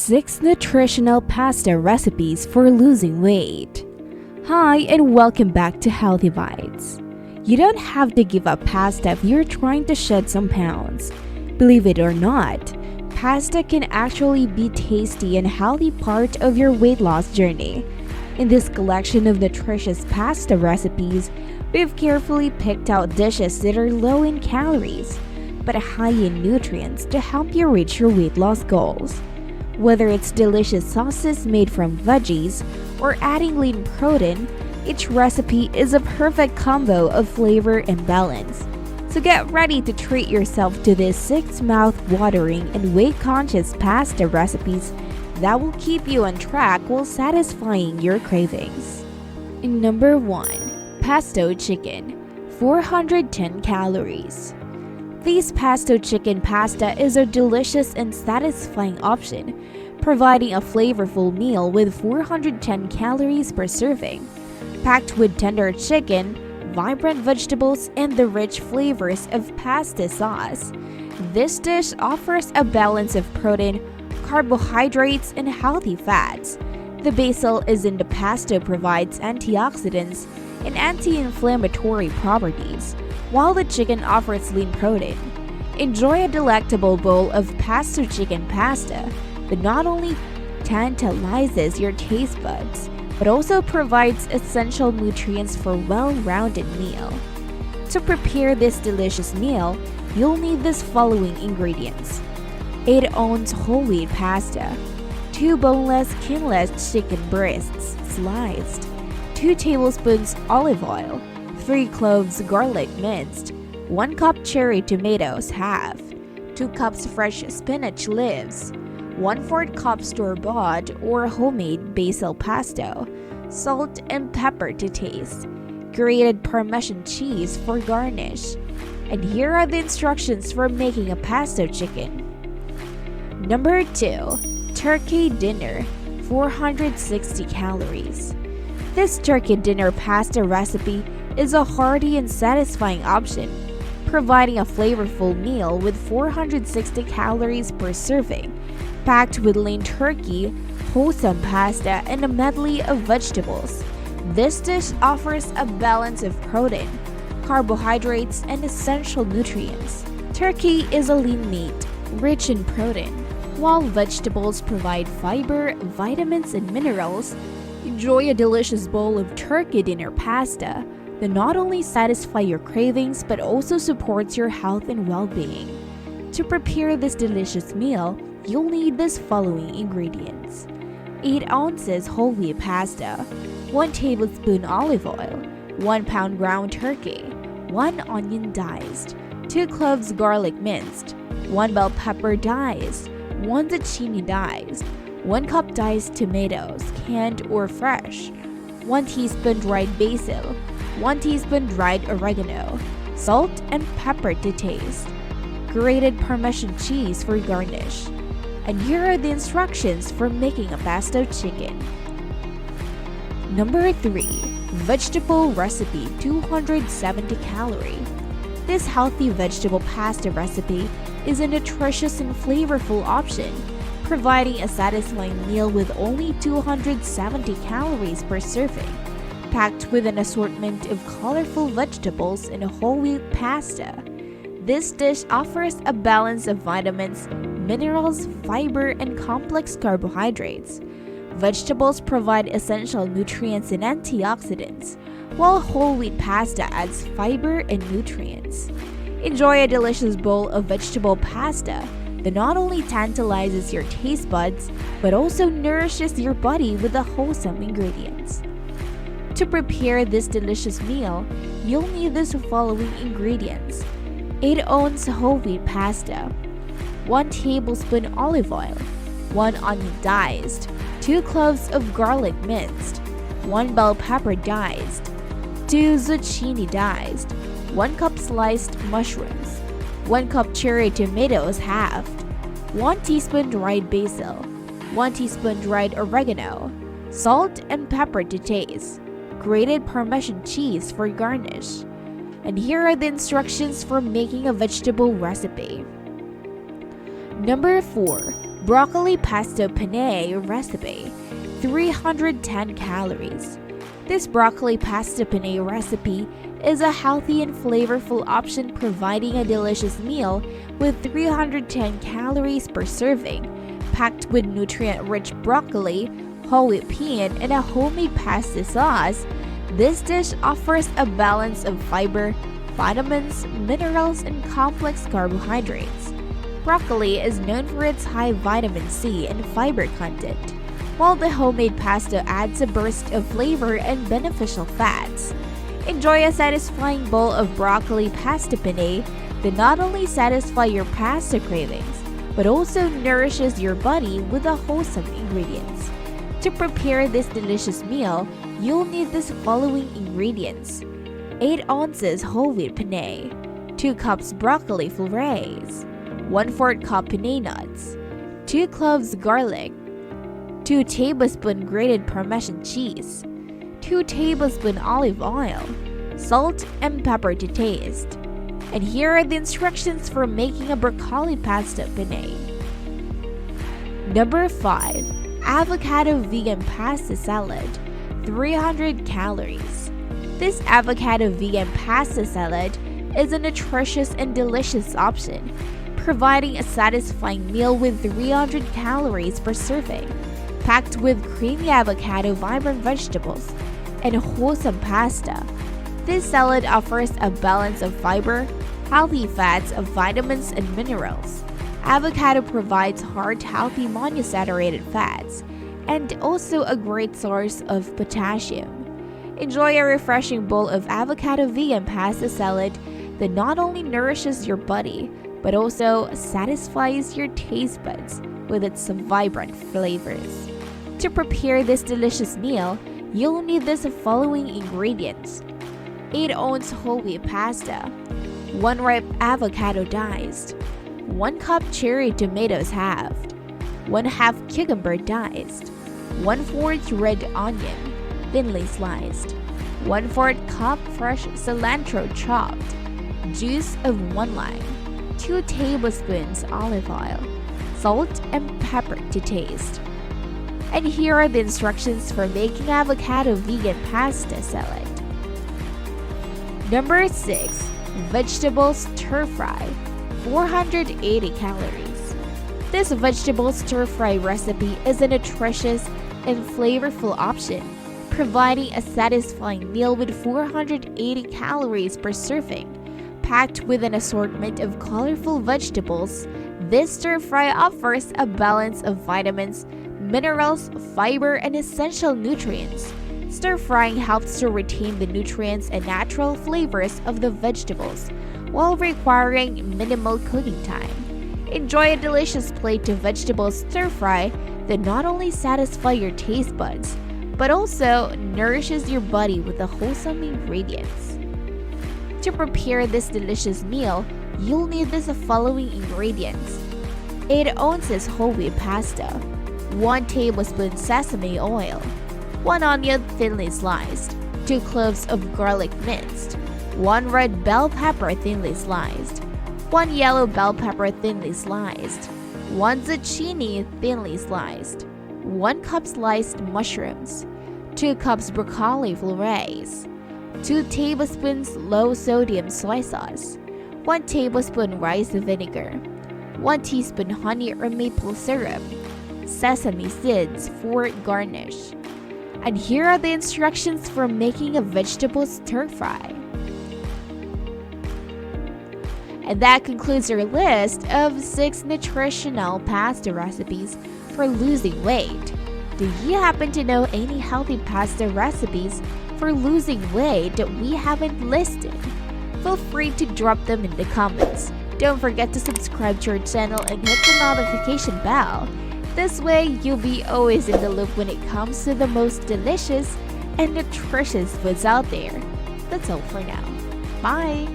6 nutritional pasta recipes for losing weight. Hi, and welcome back to Healthy Bites. You don't have to give up pasta if you're trying to shed some pounds. Believe it or not, pasta can actually be tasty and healthy part of your weight loss journey. In this collection of nutritious pasta recipes, we've carefully picked out dishes that are low in calories, but high in nutrients to help you reach your weight loss goals. Whether it's delicious sauces made from veggies or adding lean protein, each recipe is a perfect combo of flavor and balance. So get ready to treat yourself to these 6 mouth-watering and weight-conscious pasta recipes that will keep you on track while satisfying your cravings. Number 1. Pesto chicken, 410 calories. This pesto chicken pasta is a delicious and satisfying option, providing a flavorful meal with 410 calories per serving. Packed with tender chicken, vibrant vegetables, and the rich flavors of pasta sauce, this dish offers a balance of protein, carbohydrates, and healthy fats. The basil in the pesto provides antioxidants and anti-inflammatory properties, while the chicken offers lean protein. Enjoy a delectable bowl of pesto chicken pasta that not only tantalizes your taste buds, but also provides essential nutrients for a well-rounded meal. To prepare this delicious meal, you'll need these following ingredients: 8 ounce whole wheat pasta, 2 boneless, skinless chicken breasts sliced, 2 tablespoons olive oil, 3 cloves garlic minced, 1 cup cherry tomatoes halved, 2 cups fresh spinach leaves, 1/4 cup store-bought or homemade basil pesto, salt and pepper to taste, grated Parmesan cheese for garnish. And here are the instructions for making a pesto chicken. Number 2. Turkey dinner, 460 calories. This turkey dinner pasta recipe is a hearty and satisfying option, providing a flavorful meal with 460 calories per serving, packed with lean turkey, wholesome pasta, and a medley of vegetables. This dish offers a balance of protein, carbohydrates, and essential nutrients. Turkey is a lean meat, rich in protein, while vegetables provide fiber, vitamins, and minerals. Enjoy a delicious bowl of turkey dinner pasta that not only satisfies your cravings but also supports your health and well-being. To prepare this delicious meal, you'll need these following ingredients: 8 ounces whole wheat pasta, 1 tablespoon olive oil, 1 pound ground turkey, 1 onion diced, 2 cloves garlic minced, 1 bell pepper diced, 1 zucchini diced, 1 cup diced tomatoes, canned or fresh, 1 teaspoon dried basil, 1 teaspoon dried oregano, salt and pepper to taste, grated Parmesan cheese for garnish. And here are the instructions for making a pesto chicken. Number 3. Vegetable recipe, 270 calories. This healthy vegetable pasta recipe is a nutritious and flavorful option, providing a satisfying meal with only 270 calories per serving, packed with an assortment of colorful vegetables and whole wheat pasta. This dish offers a balance of vitamins, minerals, fiber, and complex carbohydrates. Vegetables provide essential nutrients and antioxidants, while whole wheat pasta adds fiber and nutrients. Enjoy a delicious bowl of vegetable pasta that not only tantalizes your taste buds, but also nourishes your body with the wholesome ingredients. To prepare this delicious meal, you'll need the following ingredients: 8 ounce whole wheat pasta, 1 tablespoon olive oil, 1 onion diced, 2 cloves of garlic minced, 1 bell pepper diced, 2 zucchini diced, 1 cup sliced mushrooms, 1 cup cherry tomatoes halved, 1 teaspoon dried basil, 1 teaspoon dried oregano, salt and pepper to taste, grated Parmesan cheese for garnish. And here are the instructions for making a vegetable recipe. Number 4. Broccoli pesto penne recipe, 310 calories. This broccoli pesto penne recipe is a healthy and flavorful option, providing a delicious meal with 310 calories per serving, packed with nutrient-rich broccoli, whole wheat penne, and a homemade pasta sauce. This dish offers a balance of fiber, vitamins, minerals, and complex carbohydrates. Broccoli is known for its high vitamin C and fiber content, while the homemade pasta adds a burst of flavor and beneficial fats. Enjoy a satisfying bowl of broccoli pasta penne that not only satisfies your pasta cravings, but also nourishes your body with the wholesome ingredients. To prepare this delicious meal, you'll need the following ingredients: 8 ounces whole wheat penne, 2 cups broccoli florets, 1/4 cup penne nuts, 2 cloves garlic, 2 tablespoons grated Parmesan cheese, 2 tablespoons olive oil, salt and pepper to taste. And here are the instructions for making a broccoli pasta penne. Number 5. Avocado vegan pasta salad, 300 calories. This avocado vegan pasta salad is a nutritious and delicious option, providing a satisfying meal with 300 calories per serving, packed with creamy avocado, vibrant vegetables, and wholesome pasta. This salad offers a balance of fiber, healthy fats, vitamins, and minerals. Avocado provides heart healthy monounsaturated fats and also a great source of potassium. Enjoy a refreshing bowl of avocado vegan pasta salad that not only nourishes your body but also satisfies your taste buds with its vibrant flavors. To prepare this delicious meal, you'll need the following ingredients: 8 ounce whole wheat pasta, 1 ripe avocado diced, 1 cup cherry tomatoes halved, 1/2 cucumber diced, 1/4 red onion thinly sliced, 1/4 cup fresh cilantro chopped, juice of 1 lime, 2 tablespoons olive oil, salt and pepper to taste. And here are the instructions for making avocado vegan pasta salad. Number 6. Vegetable stir fry, 480 calories. This vegetable stir fry recipe is a nutritious and flavorful option, providing a satisfying meal with 480 calories per serving, packed with an assortment of colorful vegetables. This stir fry offers a balance of vitamins, minerals, fiber, and essential nutrients. Stir frying helps to retain the nutrients and natural flavors of the vegetables while requiring minimal cooking time. Enjoy a delicious plate of vegetable stir fry that not only satisfies your taste buds but also nourishes your body with the wholesome ingredients. To prepare this delicious meal, you'll need the following ingredients: 8 ounces whole wheat pasta, 1 tablespoon sesame oil, 1 onion thinly sliced, 2 cloves of garlic minced, 1 red bell pepper thinly sliced, 1 yellow bell pepper thinly sliced, 1 zucchini thinly sliced, 1 cup sliced mushrooms, 2 cups broccoli florets, 2 tablespoons low sodium soy sauce, 1 tablespoon rice vinegar, 1 teaspoon honey or maple syrup, sesame seeds for garnish. And here are the instructions for making a vegetable stir fry. And that concludes our list of 6 nutritional pasta recipes for losing weight. Do you happen to know any healthy pasta recipes for losing weight that we haven't listed? Feel free to drop them in the comments. Don't forget to subscribe to our channel and hit the notification bell. This way, you'll be always in the loop when it comes to the most delicious and nutritious foods out there. That's all for now. Bye!